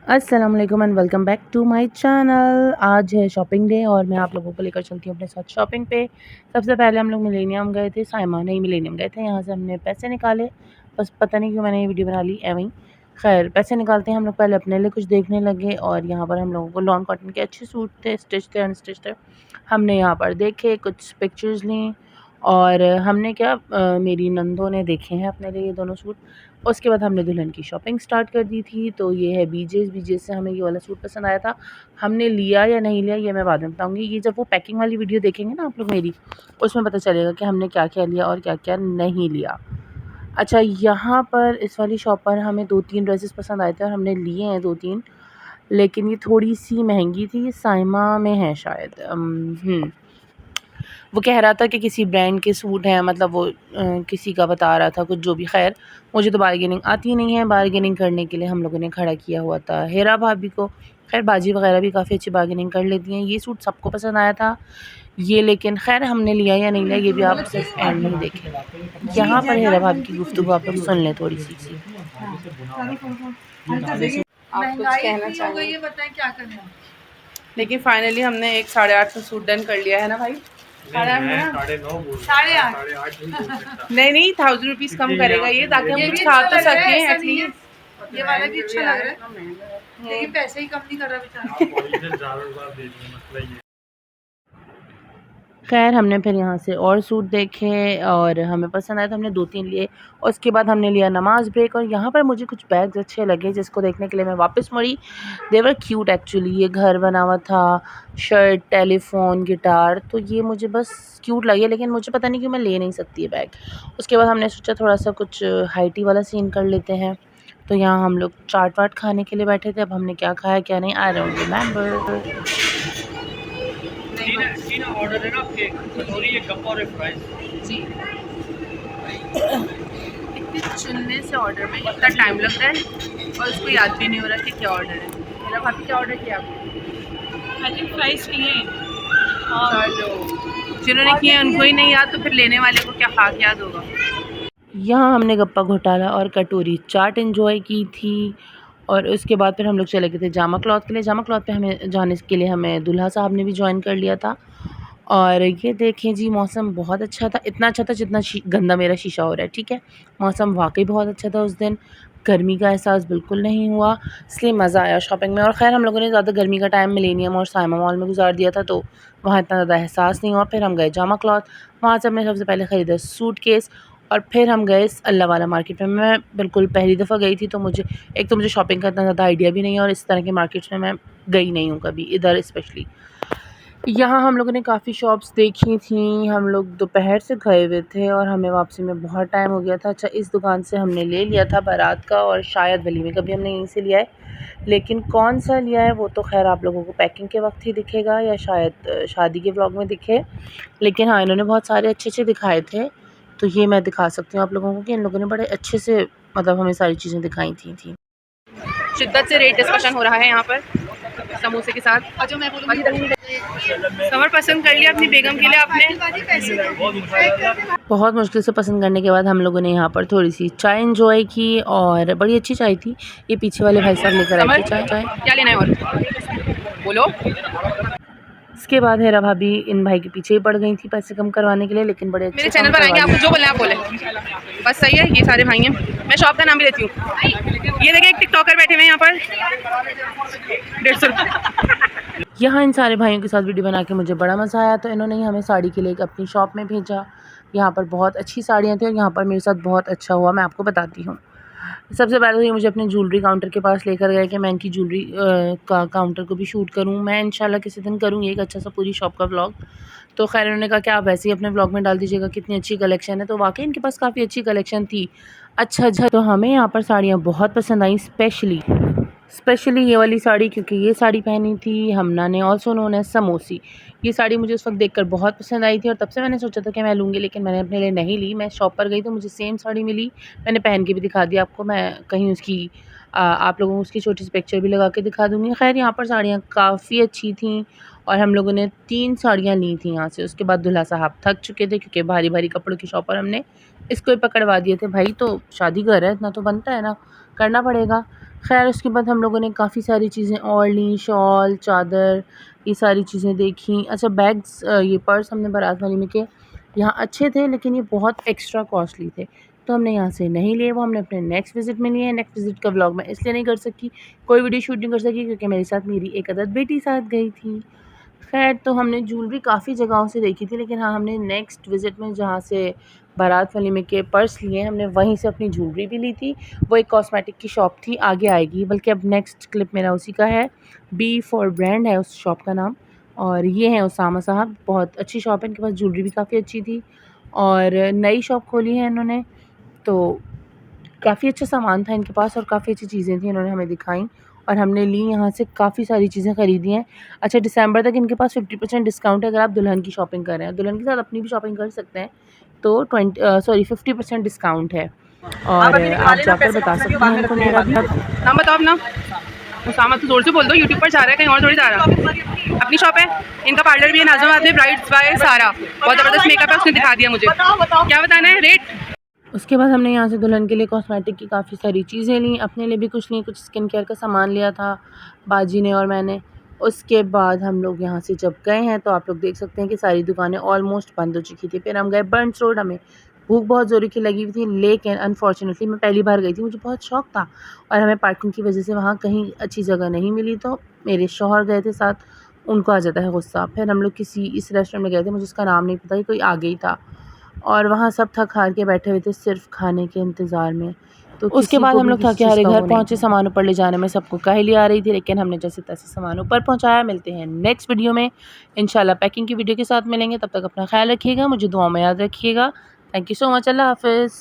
अस्सलाम वालेकुम and welcome back to my channel. आज है शॉपिंग डे और मैं आप लोगों को लेकर चलती हूँ अपने साथ शॉपिंग पे। सबसे पहले हम लोग मिलेनियम गए थे, साइमा नहीं मिलेनियम गए थे। यहाँ से हमने पैसे निकाले, बस पता नहीं क्यों मैंने ये वीडियो बना ली एवं ही। खैर पैसे निकालते हैं हम लोग पहले अपने लिए कुछ देखने लगे और यहाँ पर हम लोगों को लॉन कॉटन के अच्छे सूट थे, स्टिच थे अनस्टिच थे। हमने यहाँ पर देखे, कुछ पिक्चर्स ली और हमने क्या मेरी नंदों ने देखे हैं अपने लिए ये दोनों सूट। उसके बाद हमने दुल्हन की शॉपिंग स्टार्ट कर दी थी। तो ये है बीजेस से हमें ये वाला सूट पसंद आया था। हमने लिया या नहीं लिया ये मैं बाद में बताऊंगी। ये जब वो पैकिंग वाली वीडियो देखेंगे ना आप लोग मेरी, उसमें पता चलेगा कि हमने क्या क्या लिया और क्या क्या नहीं लिया। अच्छा, यहाँ पर इस वाली शॉप पर हमें 2-3 ड्रेसेस पसंद आए थे और हमने लिए हैं 2-3, लेकिन ये थोड़ी सी महंगी थी। ये साइमा में है शायद। वो कह रहा था कि किसी ब्रांड के सूट हैं, मतलब वो किसी का बता रहा था कुछ जो भी। खैर मुझे तो बार्गेनिंग आती नहीं है। बार्गेनिंग करने के लिए हम लोगों ने खड़ा किया हुआ था हेरा भाभी को। खैर बाजी वगैरह भी काफ़ी अच्छी बार्गेनिंग कर लेती हैं। ये सूट सबको पसंद आया था ये, लेकिन खैर हमने लिया या नहीं लिया ये भी आप सिर्फ एंड में देखें। यहाँ पर हेरा भाभी की गुफ्तगू आप लोग सुन लें थोड़ी सी। आप कुछ कहना चाहिए? बताएं क्या करना है। लेकिन फाइनली हमने एक 850 सूट डन कर लिया है ना भाई। 8.5 नहीं 1000 रुपीज कम करेगा ये, ताकि हम कुछ खा तो सकें एटलीस्ट। ये वाला भी अच्छा लग रहा है लेकिन पैसे ही कम नहीं कर रहा बेचारा। खैर हमने फिर यहाँ से और सूट देखे और हमें पसंद आया तो हमने 2-3 लिए। और उसके बाद हमने लिया नमाज़ ब्रेक और यहाँ पर मुझे कुछ बैग्स अच्छे लगे जिसको देखने के लिए मैं वापस मुड़ी। देवर क्यूट एक्चुअली। ये घर बना हुआ था, शर्ट, टेलीफोन, गिटार, तो ये मुझे बस क्यूट लगे, लेकिन मुझे पता नहीं क्यों मैं ले नहीं सकती है बैग। उसके बाद हमने सोचा थोड़ा सा कुछ हाइटी वाला सीन कर लेते हैं। तो यहाँ हम लोग चाट वाट खाने के लिए बैठे थे। अब हमने क्या खाया क्या नहीं आई डोंट रिमेंबर। ऑर्डर है ना आपके, कटोरी, एक गप्पा और एक फ्राइज जी। इतने चुनने से ऑर्डर में इतना टाइम लग रहा है और उसको याद भी नहीं हो रहा कि क्या ऑर्डर है। मेरा भाभी क्या ऑर्डर किया आपने? आई थिंक फ्राइज किए हैं। चलो, जिन्होंने किए उनको ही नहीं याद तो फिर लेने वाले को क्या खा के याद होगा। यहाँ हमने गप्पा घोटाला और कटोरी चाट एंजॉय की थी। और उसके बाद फिर हम लोग चले गए थे जामा क्लॉथ के लिए। जामा क्लॉथ पे हमें जाने के लिए हमें दूल्हा साहब ने भी ज्वाइन कर लिया था। और ये देखें जी, मौसम बहुत अच्छा था, इतना अच्छा था जितना गंदा मेरा शीशा हो रहा है, ठीक है। मौसम वाकई बहुत अच्छा था उस दिन, गर्मी का एहसास बिल्कुल नहीं हुआ, इसलिए मज़ा आया शॉपिंग में। और ख़ैर हम लोगों ने ज़्यादा गर्मी का टाइम मिलेनियम और साइमा मॉल में गुजार दिया था, तो वहाँ इतना ज़्यादा एहसास नहीं हुआ। फिर हम गए जामा क्लॉथ, वहाँ से हमने सबसे पहले ख़रीदा सूट केस और फिर हम गए अल्लाह वाला मार्केट में। मैं बिल्कुल पहली दफ़ा गई थी, तो मुझे शॉपिंग का इतना ज़्यादा आइडिया भी नहीं है और इस तरह के मार्केट्स में मैं गई नहीं हूँ कभी, इधर स्पेशली। यहाँ हम लोगों ने काफ़ी शॉप्स देखी थी। हम लोग दोपहर से गए हुए थे और हमें वापसी में बहुत टाइम हो गया था। अच्छा, इस दुकान से हमने ले लिया था बारात का और शायद वलीमे का भी हमने यहीं से लिया है, लेकिन कौन सा लिया है वो तो खैर आप लोगों को पैकिंग के वक्त ही दिखेगा या शायद शादी के व्लॉग में दिखे। लेकिन हाँ, इन्होंने बहुत सारे अच्छे दिखाए थे, तो ये मैं दिखा सकती हूँ आप लोगों को कि इन लोगों ने बड़े अच्छे से मतलब हमें सारी चीज़ें दिखाई थी। शिद्दत से रेट डिस्कशन हो रहा है यहाँ पर समोसे के साथ। अच्छा, मैं समर पसंद कर लिया अपनी बेगम के लिए आपने? बहुत मुश्किल से पसंद करने के बाद हम लोगों ने यहाँ पर थोड़ी सी चाय एंजॉय की और बड़ी अच्छी चाय थी। ये पीछे वाले भाई साहब लेकर आए थे चाय। क्या लेना है और बोलो। इसके बाद हेरा भाभी इन भाई के पीछे ही पड़ गई थी पैसे कम करवाने के लिए, लेकिन बड़े अच्छे मेरे चैनल पर आएंगे, आपको जो बोले आप बोले, बस सही है। ये सारे भाई हैं, मैं शॉप का नाम भी देती हूँ। ये देखिए एक टिकटॉकर बैठे हुए हैं यहाँ पर, 150। यहाँ इन सारे भाइयों के साथ वीडियो बना के मुझे बड़ा मज़ा आया, तो इन्होंने हमें साड़ी के लिए अपनी शॉप में भेजा। यहाँ पर बहुत अच्छी साड़ियाँ थी और यहाँ पर मेरे साथ बहुत अच्छा हुआ, मैं आपको बताती हूँ। सबसे पहले तो ये मुझे अपने ज्वेलरी काउंटर के पास लेकर गए कि मैं इनकी ज्वेलरी का काउंटर को भी शूट करूँ। मैं इंशाल्लाह किसी दिन करूँगी एक अच्छा सा पूरी शॉप का व्लॉग। तो खैर उन्होंने कहा कि आप वैसे ही अपने व्लॉग में डाल दीजिएगा कितनी अच्छी कलेक्शन है, तो वाकई इनके पास काफ़ी अच्छी कलेक्शन थी। अच्छा, तो हमें यहाँ पर साड़ियाँ बहुत पसंद आई, स्पेशली ये वाली साड़ी, क्योंकि ये साड़ी पहनी थी हमना ने, ऑल्सो नोन एज समोसी। ये साड़ी मुझे उस वक्त देखकर बहुत पसंद आई थी और तब से मैंने सोचा था कि मैं लूँगी, लेकिन मैंने अपने लिए नहीं ली। मैं शॉप पर गई तो मुझे सेम साड़ी मिली, मैंने पहन के भी दिखा दिया आपको। मैं कहीं उसकी आप लोगों को उसकी छोटी सी पिक्चर भी लगा के दिखा दूँगी। खैर यहाँ पर साड़ियाँ काफ़ी अच्छी थी और हम लोगों ने 3 साड़ियाँ ली थी यहाँ से। उसके बाद दूल्हा साहब थक चुके थे क्योंकि भारी भारी कपड़ों की शॉप पर हमने इसको ही पकड़वा दिए थे। भाई तो शादी घर है, इतना तो बनता है ना, करना पड़ेगा। खैर उसके बाद हम लोगों ने काफ़ी सारी चीज़ें और लीं, शॉल, चादर, ये सारी चीज़ें देखी। अच्छा बैग्स, ये पर्स हमने बारात वाली में के यहाँ अच्छे थे, लेकिन ये बहुत एक्स्ट्रा कॉस्टली थे, तो हमने यहाँ से नहीं लिए। वो हमने अपने नेक्स्ट विज़िट में लिए हैं। नेक्स्ट विज़िट का व्लॉग मैं इसलिए नहीं कर सकी, कोई वीडियो शूट नहीं कर सकी, क्योंकि मेरे साथ मेरी एक अदद बेटी साथ गई थी। खैर तो हमने ज्वेलरी काफ़ी जगहों से देखी थी, लेकिन हाँ हमने नेक्स्ट विज़िट में जहाँ से बारात वाली में के पर्स लिए, हमने वहीं से अपनी ज्वेलरी भी ली थी। वो एक कॉस्मेटिक की शॉप थी, आगे आएगी, बल्कि अब नेक्स्ट क्लिप मेरा उसी का है। बी फॉर ब्रांड है उस शॉप का नाम। और ये हैं उसामा साहब, बहुत अच्छी शॉप है, इनके पास ज्वेलरी भी काफ़ी अच्छी थी और नई शॉप खोली है इन्होंने, तो काफ़ी अच्छा सामान था इनके पास और काफ़ी अच्छी चीज़ें थी, इन्होंने हमें दिखाई और हमने ली यहाँ से, काफ़ी सारी चीज़ें ख़रीदी हैं। अच्छा दिसंबर तक इनके पास 50% डिस्काउंट है अगर आप दुल्हन की शॉपिंग कर रहे हैं। दुल्हन के साथ अपनी भी शॉपिंग कर सकते हैं, तो 50% डिस्काउंट है और आप जाकर बता सकते हैं इनको मेरा भी। नाम बताओ अपना। उसामा तो जोर से बोल दो, यूट्यूब पर जा रहा है, कहीं और थोड़ी जा रहा है। अपनी शॉप है, इनका पार्लर भी है नाज़िमाबाद में, ब्राइड्स बाय सारा, बहुत ज़बरदस्त मेकअप है, उसने दिखा दिया मुझे। क्या बताना है रेट? उसके बाद हमने यहाँ से दुल्हन के लिए कॉस्मेटिक की काफ़ी सारी चीज़ें लीं, अपने लिए भी कुछ ली, कुछ स्किन केयर का सामान लिया था बाजी ने और मैंने। उसके बाद हम लोग यहाँ से जब गए हैं तो आप लोग देख सकते हैं कि सारी दुकानें ऑलमोस्ट बंद हो चुकी थी। फिर हम गए बर्न्स रोड, हमें भूख बहुत ज़ोरों की लगी हुई थी, लेकिन अनफॉर्चुनेटली मैं पहली बार गई थी, मुझे बहुत शौक था और हमें पार्किंग की वजह से वहाँ कहीं अच्छी जगह नहीं मिली, तो मेरे शौहर गए थे साथ, उनको आ जाता है गुस्सा। फिर हम लोग किसी इस रेस्टोरेंट में गए थे, मुझे उसका नाम नहीं पता, कोई आगे ही था और वहाँ सब थक हार के बैठे हुए थे सिर्फ खाने के इंतज़ार में। तो उसके बाद हम लोग थके हारे घर पहुँचे, सामान ऊपर ले जाने में सबको काहली आ रही थी, लेकिन हमने जैसे तैसे सामान ऊपर पहुँचाया। मिलते हैं नेक्स्ट वीडियो में इंशाल्लाह, पैकिंग की वीडियो के साथ मिलेंगे। तब तक अपना ख्याल रखिएगा, मुझे दुआ में याद रखिएगा। थैंक यू सो मच, अल्लाह हाफ़िज़।